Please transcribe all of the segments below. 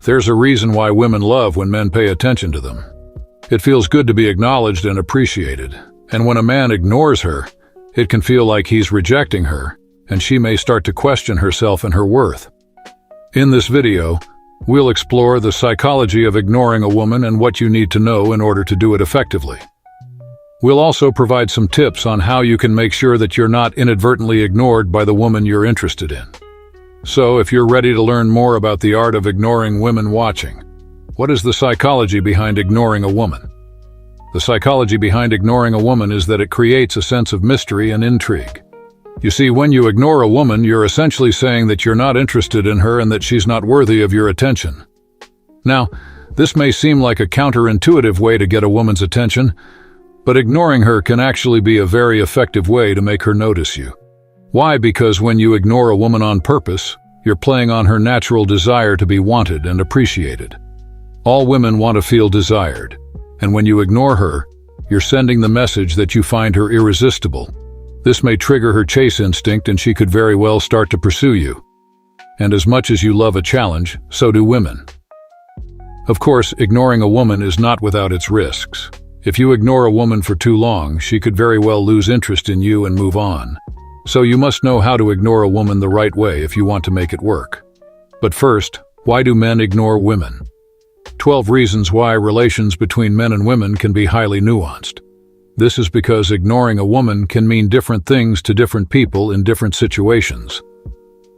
There's a reason why women love when men pay attention to them. It feels good to be acknowledged and appreciated, and when a man ignores her, it can feel like he's rejecting her, and she may start to question herself and her worth. In this video, we'll explore the psychology of ignoring a woman and what you need to know in order to do it effectively. We'll also provide some tips on how you can make sure that you're not inadvertently ignored by the woman you're interested in. So, if you're ready to learn more about the art of ignoring women watching, what is the psychology behind ignoring a woman? The psychology behind ignoring a woman is that it creates a sense of mystery and intrigue. You see, when you ignore a woman, you're essentially saying that you're not interested in her and that she's not worthy of your attention. Now, this may seem like a counterintuitive way to get a woman's attention, but ignoring her can actually be a very effective way to make her notice you. Why? Because when you ignore a woman on purpose, you're playing on her natural desire to be wanted and appreciated. All women want to feel desired, and when you ignore her, you're sending the message that you find her irresistible. This may trigger her chase instinct, and she could very well start to pursue you. And as much as you love a challenge, so do women. Of course, ignoring a woman is not without its risks. If you ignore a woman for too long, she could very well lose interest in you and move on. So you must know how to ignore a woman the right way if you want to make it work. But first, why do men ignore women? 12 reasons why relations between men and women can be highly nuanced. This is because ignoring a woman can mean different things to different people in different situations.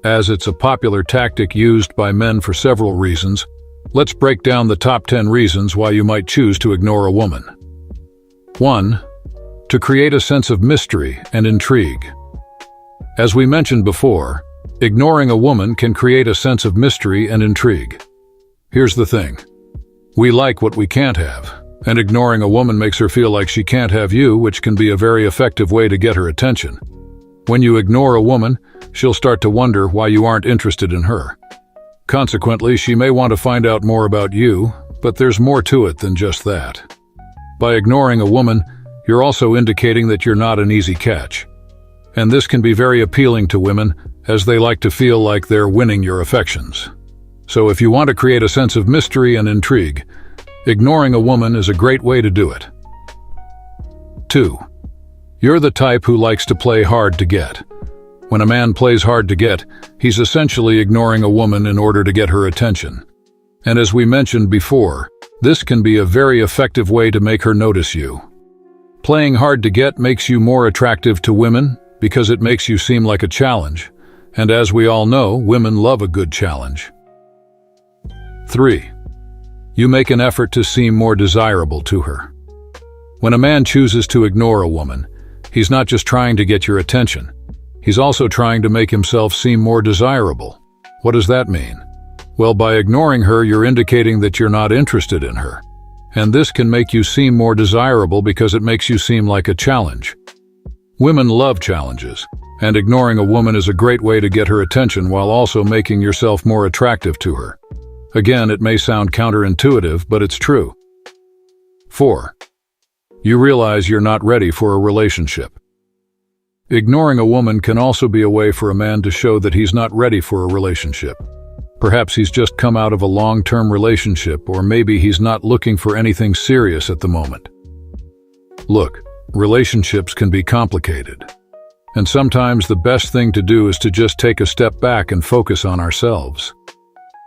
As it's a popular tactic used by men for several reasons, let's break down the top 10 reasons why you might choose to ignore a woman. 1. To create a sense of mystery and intrigue. As we mentioned before, ignoring a woman can create a sense of mystery and intrigue. Here's the thing. We like what we can't have, and ignoring a woman makes her feel like she can't have you, which can be a very effective way to get her attention. When you ignore a woman, she'll start to wonder why you aren't interested in her. Consequently, she may want to find out more about you, but there's more to it than just that. By ignoring a woman, you're also indicating that you're not an easy catch. And this can be very appealing to women, as they like to feel like they're winning your affections. So if you want to create a sense of mystery and intrigue, ignoring a woman is a great way to do it. 2. You're the type who likes to play hard to get. When a man plays hard to get, he's essentially ignoring a woman in order to get her attention. And as we mentioned before, this can be a very effective way to make her notice you. Playing hard to get makes you more attractive to women because it makes you seem like a challenge. And as we all know, women love a good challenge. 3. You make an effort to seem more desirable to her. When a man chooses to ignore a woman, he's not just trying to get your attention. He's also trying to make himself seem more desirable. What does that mean? Well, by ignoring her, you're indicating that you're not interested in her. And this can make you seem more desirable because it makes you seem like a challenge. Women love challenges, and ignoring a woman is a great way to get her attention while also making yourself more attractive to her. Again, it may sound counterintuitive, but it's true. 4. You realize you're not ready for a relationship. Ignoring a woman can also be a way for a man to show that he's not ready for a relationship. Perhaps he's just come out of a long-term relationship, or maybe he's not looking for anything serious at the moment. Look, relationships can be complicated. And sometimes the best thing to do is to just take a step back and focus on ourselves.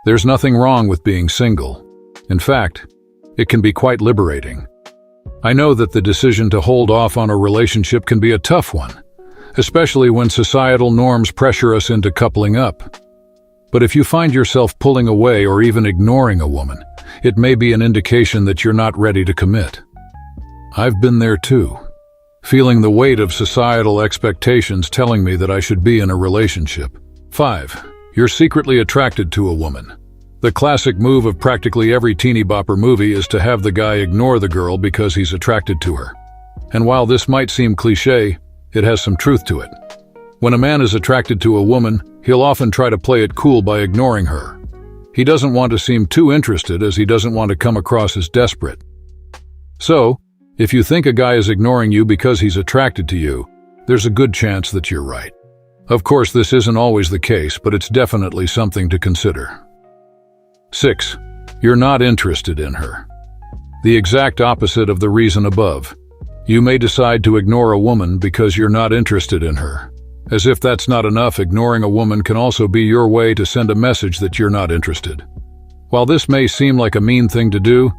There's nothing wrong with being single. In fact, it can be quite liberating. I know that the decision to hold off on a relationship can be a tough one, especially when societal norms pressure us into coupling up. But if you find yourself pulling away or even ignoring a woman, it may be an indication that you're not ready to commit. I've been there too, feeling the weight of societal expectations telling me that I should be in a relationship. 5. You're secretly attracted to a woman. The classic move of practically every teeny bopper movie is to have the guy ignore the girl because he's attracted to her. And while this might seem cliché, it has some truth to it. When a man is attracted to a woman, he'll often try to play it cool by ignoring her. He doesn't want to seem too interested, as he doesn't want to come across as desperate. So, if you think a guy is ignoring you because he's attracted to you, there's a good chance that you're right. Of course, this isn't always the case, but it's definitely something to consider. 6. You're not interested in her. The exact opposite of the reason above. You may decide to ignore a woman because you're not interested in her. As if that's not enough, ignoring a woman can also be your way to send a message that you're not interested. While this may seem like a mean thing to do,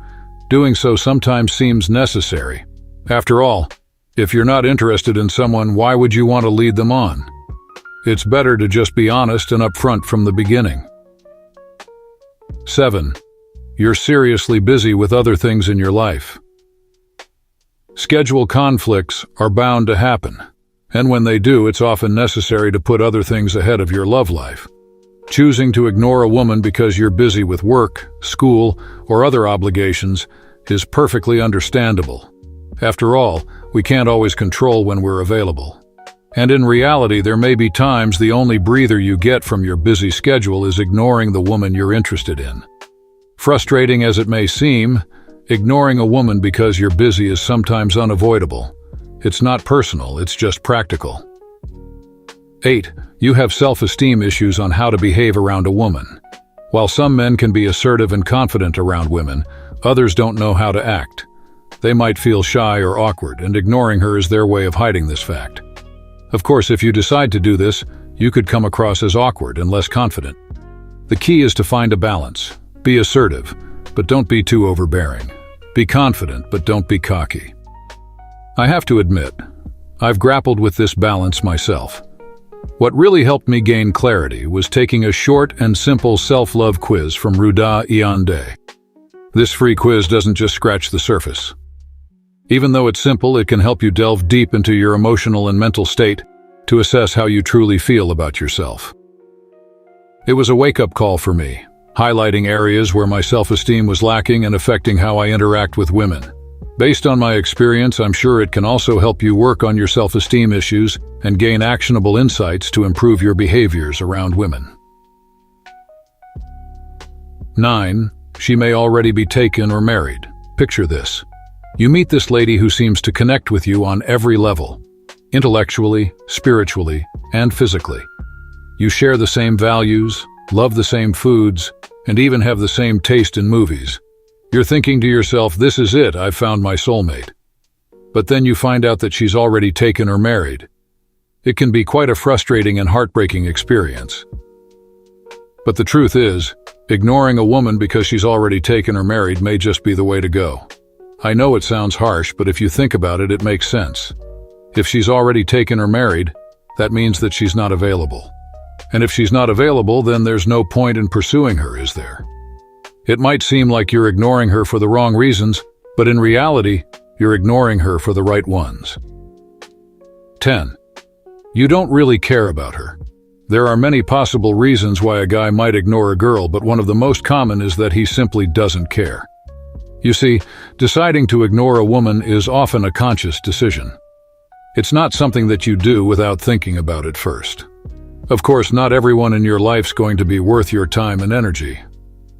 doing so sometimes seems necessary. After all, if you're not interested in someone, why would you want to lead them on? It's better to just be honest and upfront from the beginning. 7. You're seriously busy with other things in your life. Schedule conflicts are bound to happen, and when they do, it's often necessary to put other things ahead of your love life. Choosing to ignore a woman because you're busy with work, school, or other obligations is perfectly understandable. After all, we can't always control when we're available. And in reality, there may be times the only breather you get from your busy schedule is ignoring the woman you're interested in. Frustrating as it may seem, ignoring a woman because you're busy is sometimes unavoidable. It's not personal, it's just practical. 8. You have self-esteem issues on how to behave around a woman. While some men can be assertive and confident around women, others don't know how to act. They might feel shy or awkward, and ignoring her is their way of hiding this fact. Of course, if you decide to do this, you could come across as awkward and less confident. The key is to find a balance. Be assertive, but don't be too overbearing. Be confident, but don't be cocky. I have to admit, I've grappled with this balance myself. What really helped me gain clarity was taking a short and simple self-love quiz from Ruda Iande. This free quiz doesn't just scratch the surface. Even though it's simple, it can help you delve deep into your emotional and mental state to assess how you truly feel about yourself. It was a wake-up call for me, highlighting areas where my self-esteem was lacking and affecting how I interact with women. Based on my experience, I'm sure it can also help you work on your self-esteem issues and gain actionable insights to improve your behaviors around women. 9. She may already be taken or married. Picture this. You meet this lady who seems to connect with you on every level, intellectually, spiritually, and physically. You share the same values, love the same foods, and even have the same taste in movies. You're thinking to yourself, this is it, I've found my soulmate. But then you find out that she's already taken or married. It can be quite a frustrating and heartbreaking experience. But the truth is, ignoring a woman because she's already taken or married may just be the way to go. I know it sounds harsh, but if you think about it, it makes sense. If she's already taken or married, that means that she's not available. And if she's not available, then there's no point in pursuing her, is there? It might seem like you're ignoring her for the wrong reasons, but in reality, you're ignoring her for the right ones. 10. You don't really care about her. There are many possible reasons why a guy might ignore a girl, but one of the most common is that he simply doesn't care. You see, deciding to ignore a woman is often a conscious decision. It's not something that you do without thinking about it first. Of course, not everyone in your life's going to be worth your time and energy.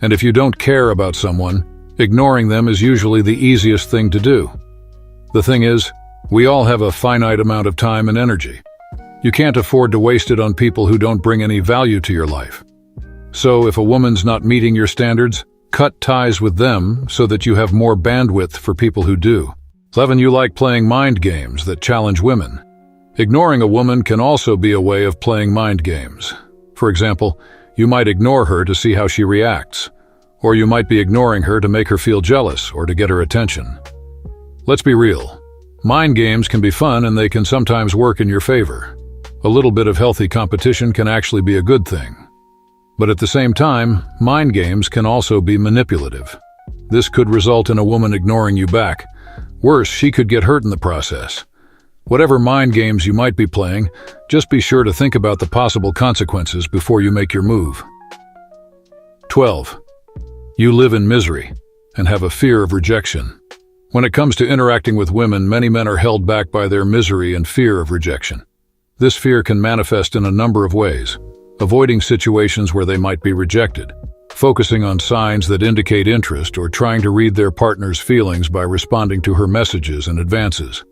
And if you don't care about someone, ignoring them is usually the easiest thing to do. The thing is, we all have a finite amount of time and energy. You can't afford to waste it on people who don't bring any value to your life. So if a woman's not meeting your standards, cut ties with them so that you have more bandwidth for people who do. 11. You like playing mind games that challenge women. Ignoring a woman can also be a way of playing mind games. For example, you might ignore her to see how she reacts, or you might be ignoring her to make her feel jealous or to get her attention. Let's be real. Mind games can be fun and they can sometimes work in your favor. A little bit of healthy competition can actually be a good thing. But at the same time, mind games can also be manipulative. This could result in a woman ignoring you back. Worse, she could get hurt in the process. Whatever mind games you might be playing, just be sure to think about the possible consequences before you make your move. 12. You live in misery and have a fear of rejection. When it comes to interacting with women, many men are held back by their misery and fear of rejection. This fear can manifest in a number of ways: avoiding situations where they might be rejected, focusing on signs that indicate interest, or trying to read their partner's feelings by responding to her messages and advances.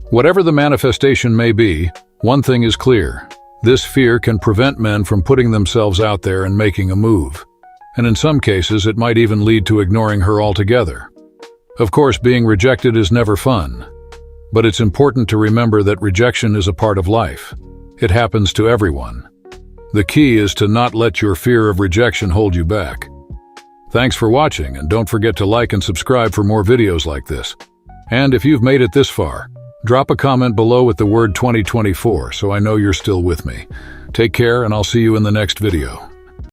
Whatever the manifestation may be, one thing is clear: this fear can prevent men from putting themselves out there and making a move. and in some cases it might even lead to ignoring her altogether. Of course, being rejected is never fun, but it's important to remember that rejection is a part of life. It happens to everyone. The key is to not let your fear of rejection hold you back. Thanks for watching, and don't forget to like and subscribe for more videos like this. And if you've made it this far, drop a comment below with the word 2024 so I know you're still with me. Take care, and I'll see you in the next video.